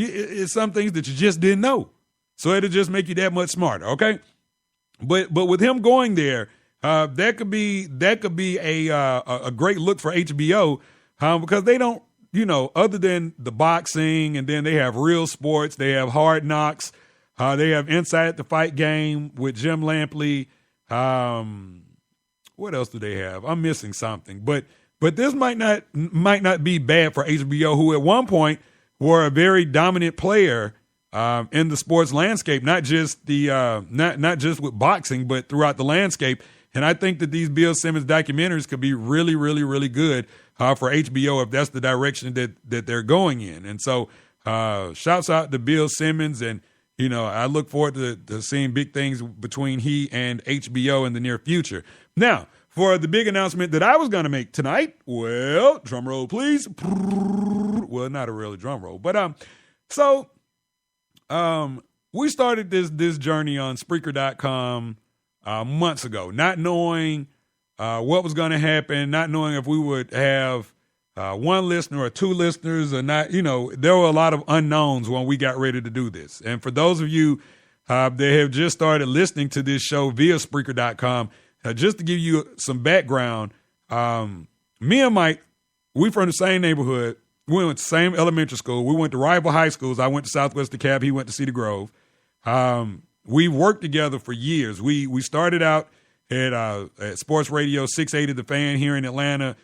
It's some things that you just didn't know. So it'll just make you that much smarter, okay? But with him going there, that could be a great look for HBO because they don't, other than the boxing, and then they have Real Sports, they have Hard Knocks, they have Inside the Fight Game with Jim Lampley. What else do they have? I'm missing something, but this might not be bad for HBO, who at one point were a very dominant player in the sports landscape, not just not just with boxing, but throughout the landscape. And I think that these Bill Simmons documentaries could be really, really, really good for HBO if that's the direction that they're going in. And so, shouts out to Bill Simmons, and I look forward to seeing big things between he and HBO in the near future. Now, for the big announcement that I was going to make tonight, well, drum roll, please. Well, not a really drum roll, but we started this journey on Spreaker.com months ago, not knowing what was going to happen, not knowing if we would have one listener or two listeners or not. There were a lot of unknowns when we got ready to do this. And for those of you that have just started listening to this show via Spreaker.com, just to give you some background, me and Mike, we from the same neighborhood. We went to the same elementary school. We went to rival high schools. I went to Southwest DeKalb. He went to Cedar Grove. We worked together for years. We started out at Sports Radio 680 The Fan here in Atlanta.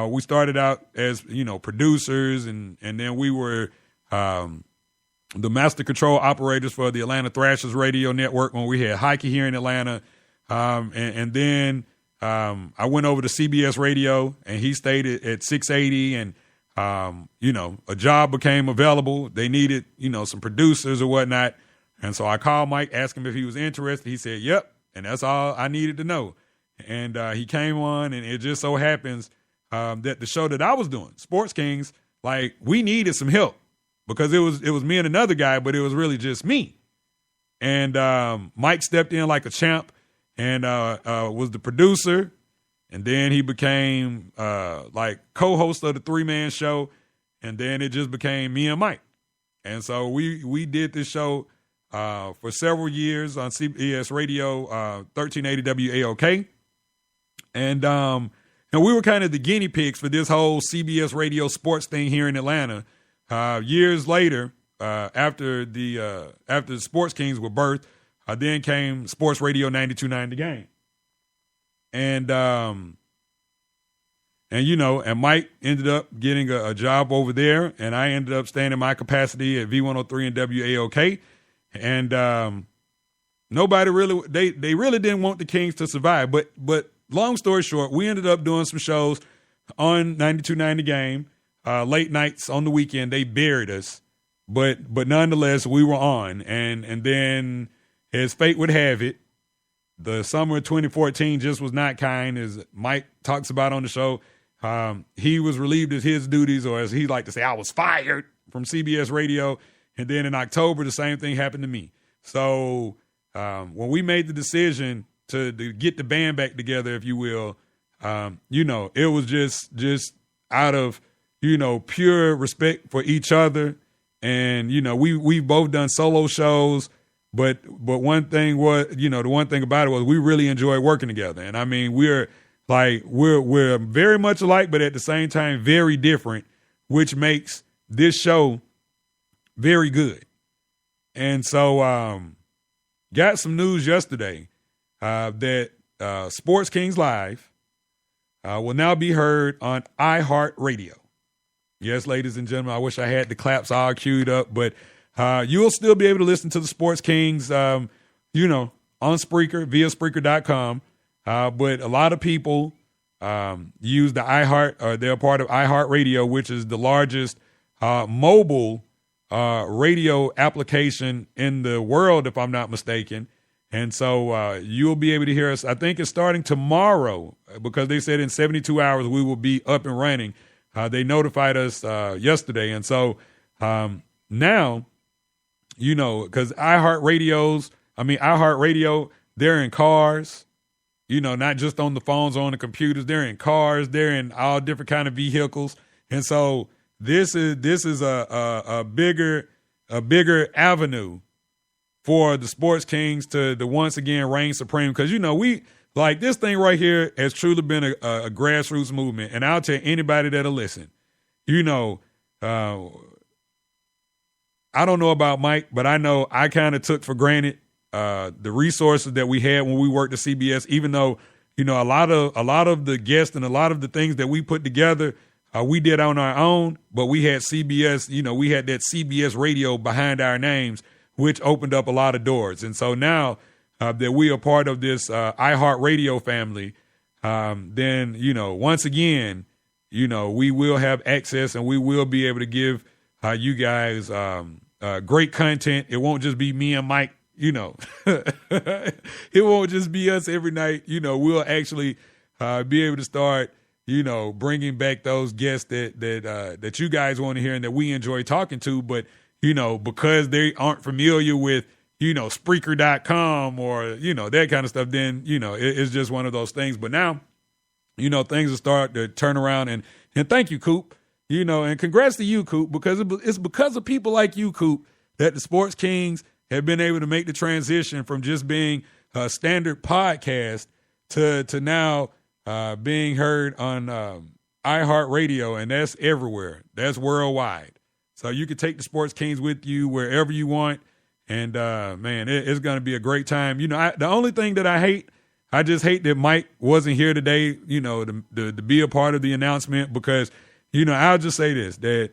We started out as, producers, and then we were the master control operators for the Atlanta Thrashers radio network when we had Heike here in Atlanta. And then I went over to CBS Radio, and he stayed at 680, and a job became available. They needed, some producers or whatnot. And so I called Mike, asked him if he was interested. He said, yep. And that's all I needed to know. And he came on, and it just so happens that the show that I was doing, Sports Kings, we needed some help because it was me and another guy, but it was really just me. And Mike stepped in like a champ and was the producer. And then he became co-host of the 3-man show. And then it just became me and Mike. And so we did this show for several years on CBS Radio, 1380 WAOK. And we were kind of the guinea pigs for this whole CBS Radio sports thing here in Atlanta. Years later, after the Sports Kings were birthed, then came Sports Radio 92.9 The Game. And Mike ended up getting a job over there, and I ended up staying in my capacity at V103 and WAOK. And nobody really, they really didn't want the Kings to survive. But long story short, we ended up doing some shows on 92.9 The Game, late nights on the weekend. They buried us, but nonetheless, we were on. And then, as fate would have it, the summer of 2014 just was not kind, as Mike talks about on the show. He was relieved of his duties, or as he liked to say, I was fired from CBS Radio. And then in October, the same thing happened to me. So when we made the decision to get the band back together, if you will, it was just out of, pure respect for each other. And, we've both done solo shows. But one thing was, the one thing about it was we really enjoyed working together. And I mean, we're very much alike, but at the same time, very different, which makes this show very good. And so, got some news yesterday that Sports Kings Live will now be heard on iHeartRadio. Yes, ladies and gentlemen, I wish I had the claps all queued up, but you'll still be able to listen to the Sports Kings, on Spreaker, via Spreaker.com. But a lot of people use the iHeart, or they're part of iHeartRadio, which is the largest mobile radio application in the world, if I'm not mistaken. And so you'll be able to hear us. I think it's starting tomorrow, because they said in 72 hours we will be up and running. They notified us yesterday. And so now, because iHeartRadio, they're in cars, not just on the phones or on the computers. They're in cars. They're in all different kind of vehicles. And so this is a bigger a bigger avenue for the Sports Kings to once again reign supreme. Because, we like this thing right here has truly been a grassroots movement. And I'll tell anybody that'll listen, I don't know about Mike, but I know I kind of took for granted the resources that we had when we worked at CBS, even though, a lot of the guests and a lot of the things that we put together, we did on our own, but we had CBS, we had that CBS radio behind our names, which opened up a lot of doors. And so now that we are part of this iHeartRadio family, then, once again, we will have access and we will be able to give you guys great content. It won't just be me and Mike, it won't just be us every night. We'll actually be able to start, bringing back those guests that you guys want to hear and that we enjoy talking to. But, because they aren't familiar with, Spreaker.com or, that kind of stuff, then, it's just one of those things. But now, things will start to turn around and thank you, Coop. And congrats to you, Coop, because it's because of people like you, Coop, that the Sports Kings have been able to make the transition from just being a standard podcast to now being heard on iHeartRadio, and that's everywhere. That's worldwide. So you can take the Sports Kings with you wherever you want, and, man, it's going to be a great time. The only thing that I just hate that Mike wasn't here today, to be a part of the announcement because – I'll just say this, that,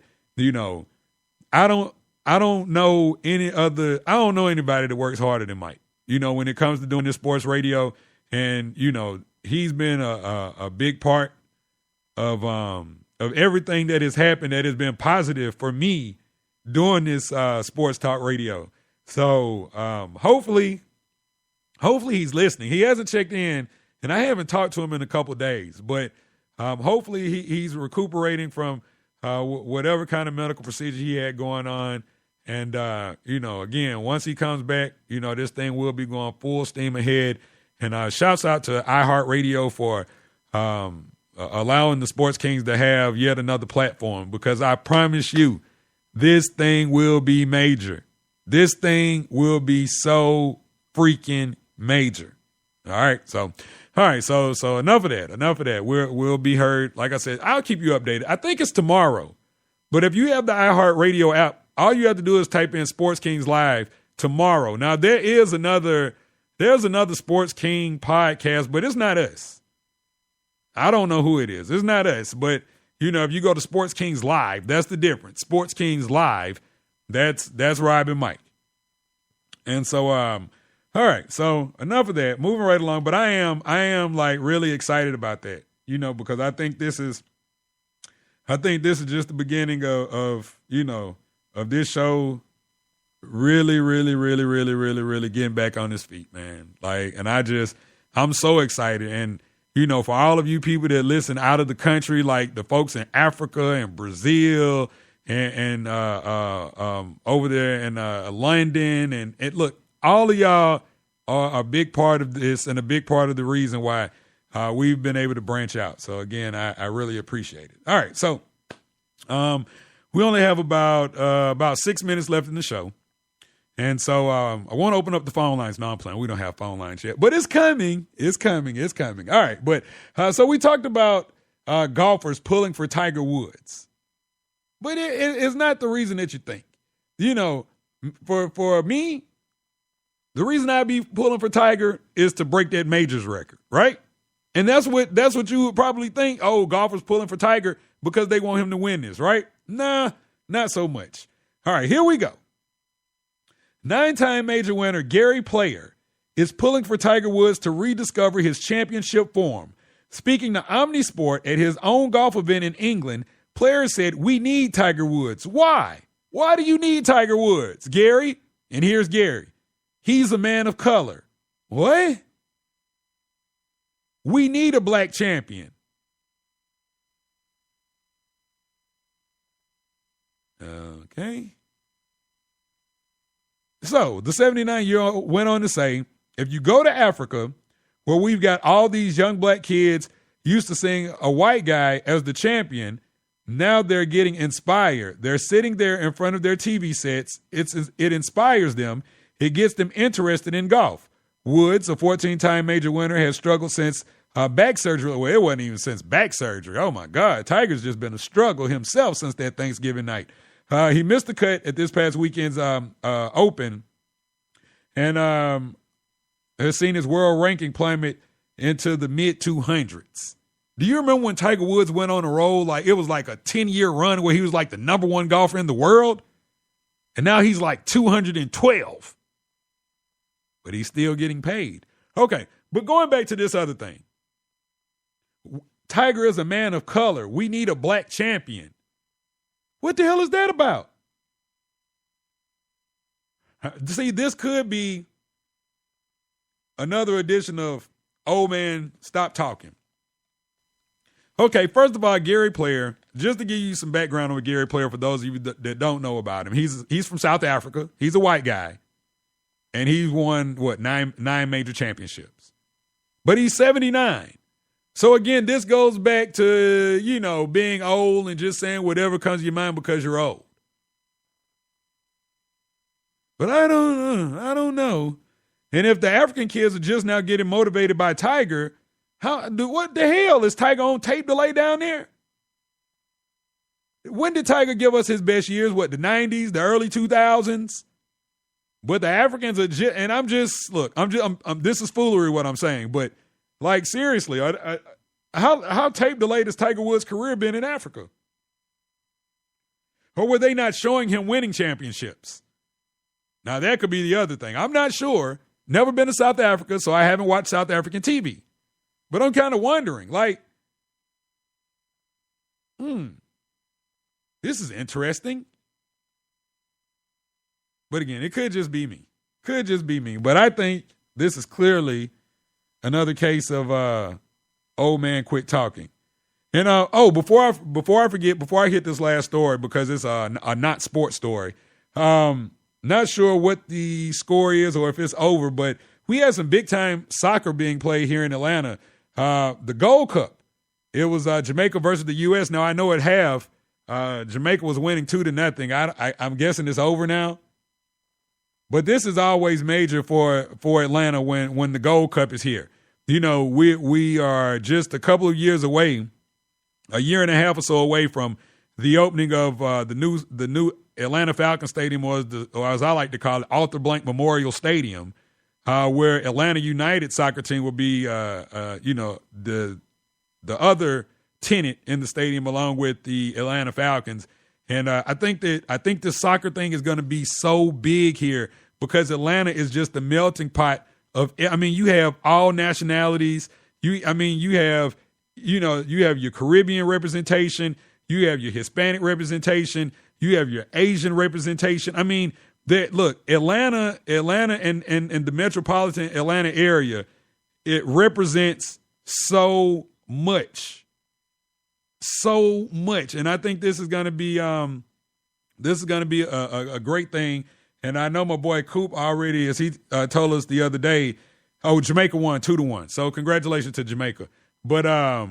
I don't know anybody that works harder than Mike, when it comes to doing this sports radio. And, he's been a big part of everything that has happened that has been positive for me doing this sports talk radio. So hopefully he's listening. He hasn't checked in, and I haven't talked to him in a couple of days, but hopefully he's recuperating from whatever kind of medical procedure he had going on. And, again, once he comes back, this thing will be going full steam ahead. And shouts out to iHeartRadio for allowing the Sports Kings to have yet another platform, because I promise you, this thing will be major. This thing will be so freaking major. All right, so enough of that. We'll be heard. Like I said, I'll keep you updated. I think it's tomorrow. But if you have the iHeartRadio app, all you have to do is type in Sports Kings Live tomorrow. Now, there's another Sports King podcast, but it's not us. I don't know who it is. It's not us. But, if you go to Sports Kings Live, that's the difference. Sports Kings Live, that's Rob and Mike. And so, all right, so enough of that. Moving right along, but I am like really excited about that, because I think this is just the beginning of this show really, really, really, really, really, really getting back on his feet, man. Like, and I'm so excited. And, for all of you people that listen out of the country, like the folks in Africa and Brazil and over there in London, and look, all of y'all are a big part of this and a big part of the reason why we've been able to branch out. So, again, I really appreciate it. All right, so we only have about 6 minutes left in the show. And so I want to open up the phone lines. No, I'm playing. We don't have phone lines yet, but it's coming. It's coming. All right, but so we talked about golfers pulling for Tiger Woods. But it's not the reason that you think. For me, the reason I'd be pulling for Tiger is to break that majors record, right? And that's what you would probably think. Oh, golfers pulling for Tiger because they want him to win this, right? Nah, not so much. All right, here we go. 9-time major winner Gary Player is pulling for Tiger Woods to rediscover his championship form. Speaking to Omnisport at his own golf event in England, Player said, "We need Tiger Woods." Why? Why do you need Tiger Woods, Gary? And here's Gary. He's a man of color. What? We need a black champion. Okay. So the 79-year-old went on to say, if you go to Africa, where we've got all these young black kids used to seeing a white guy as the champion, now they're getting inspired. They're sitting there in front of their TV sets. It inspires them. It gets them interested in golf. Woods, a 14-time major winner, has struggled since back surgery. Well, it wasn't even since back surgery. Oh, my God. Tiger's just been a struggle himself since that Thanksgiving night. He missed the cut at this past weekend's Open and has seen his world ranking plummet into the mid-200s. Do you remember when Tiger Woods went on a roll? Like, it was like a 10-year run where he was like the number one golfer in the world. And now he's like 212. But he's still getting paid. Okay, but going back to this other thing. Tiger is a man of color. We need a black champion. What the hell is that about? See, this could be another edition of Old Man Stop Talking. Okay, first of all, Gary Player, just to give you some background on Gary Player for those of you that don't know about him, he's from South Africa. He's a white guy. And he's won, nine major championships. But he's 79. So, again, this goes back to, being old and just saying whatever comes to your mind because you're old. But I don't know. And if the African kids are just now getting motivated by Tiger, what the hell? Is Tiger on tape delay down there? When did Tiger give us his best years? The 90s, the early 2000s? But the Africans are just, and this is foolery what I'm saying, but like seriously, how tape delayed has Tiger Woods' career been in Africa? Or were they not showing him winning championships? Now that could be the other thing. I'm not sure. Never been to South Africa, so I haven't watched South African TV. But I'm kind of wondering, this is interesting. But again, it could just be me. But I think this is clearly another case of old man quit talking. And before I forget, before I hit this last story, because it's a not sports story, not sure what the score is or if it's over, but we had some big time soccer being played here in Atlanta. The Gold Cup. It was Jamaica versus the U.S. Now I know at half, Jamaica was winning 2-0. I'm guessing it's over now. But this is always major for Atlanta when the Gold Cup is here. We are just a couple of years away, a year and a half or so away from the opening of the new Atlanta Falcons Stadium, or as I like to call it, Arthur Blank Memorial Stadium, where Atlanta United soccer team will be, the other tenant in the stadium along with the Atlanta Falcons. And I think this soccer thing is going to be so big here because Atlanta is just the melting pot of. You have all nationalities. You have your Caribbean representation. You have your Hispanic representation. You have your Asian representation. Atlanta and the metropolitan Atlanta area, it represents so much. And I think this is going to be a great thing. And I know my boy Coop already, as he told us the other day, Jamaica won 2-1. So congratulations to Jamaica. But my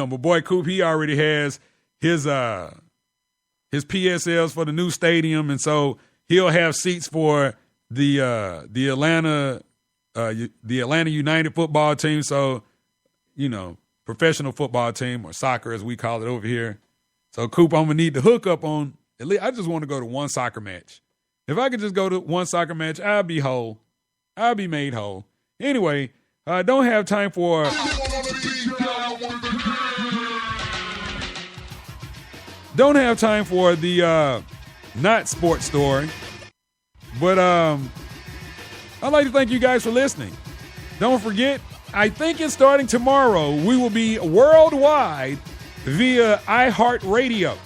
boy Coop, he already has his PSLs for the new stadium, and so he'll have seats for the Atlanta United football team. So professional football team, or soccer as we call it over here. So, Coop, I'm going to need to hook up on, at least I just want to go to one soccer match. If I could just go to one soccer match, I'll be whole. I'll be made whole. Anyway, don't have time for the not sports story. But I'd like to thank you guys for listening. Don't forget, I think it's starting tomorrow. We will be worldwide via iHeartRadio.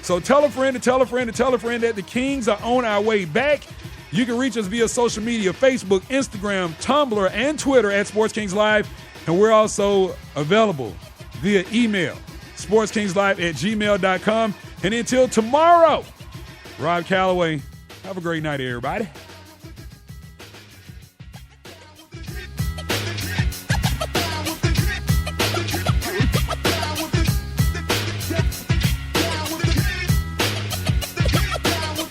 So tell a friend to tell a friend to tell a friend that the Kings are on our way back. You can reach us via social media, Facebook, Instagram, Tumblr, and Twitter at Sports Kings Live. And we're also available via email, sportskingslive@gmail.com. And until tomorrow, Rob Calloway, have a great night, everybody.